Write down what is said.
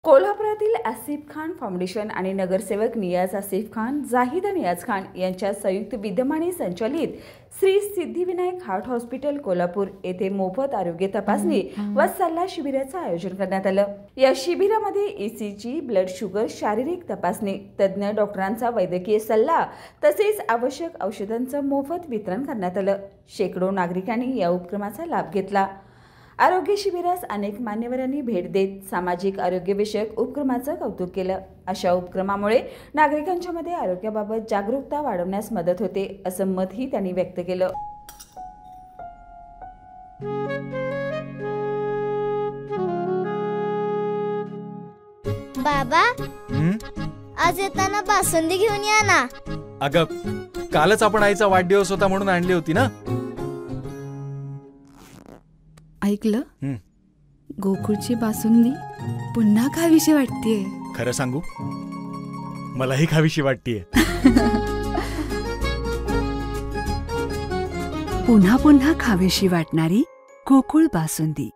कोल्हापुरातील आसिफ खान फाउंडेशन आणि नगरसेवक नियाज आसिफ खान, जाहिद नियाज खान यांच्या संयुक्त विद्यमाने संचालित श्री सिद्धिविनायक हार्ट हॉस्पिटल कोल्हापूर येथे मोफत आरोग्य तपासणी व सल्ला शिबिराचं आयोजन करण्यात आलं। या शिबिरामध्ये ECG, ब्लड शुगर, शारीरिक तपासणी, तज्ञ डॉक्टरांचा वैद्यकीय सल्ला तसेच आवश्यक औषधांचं मोफत वितरण करण्यात आलं। शेकडो नागरिकांनी या उपक्रमाचा लाभ घेतला। आरोग्य शिबिरास अनेक मान्यवरांनी भेट देत सामाजिक आरोग्यविषयक उपक्रमाचं कौतुक केलं। अशा उपक्रमामुळे नागरिकांच्या मध्ये आरोग्याबाबत जागरूकता वाढवण्यास मदत होते असं मतही त्यांनी व्यक्त केलं। बाबा, आज येताना बासुंदी घेऊन या ना। अगं, कालच आपण आईचा वाढदिवस होता म्हणून आणली होती ना। ऐकलं, गोकुळची बासुंदी पुन्हा खावीशी वाटतेय। खरं सांगू, मलाही खावीशी वाटतेय। पुन्हा पुन्हा खावीशी वाटणारी गोकुळ बासुंदी।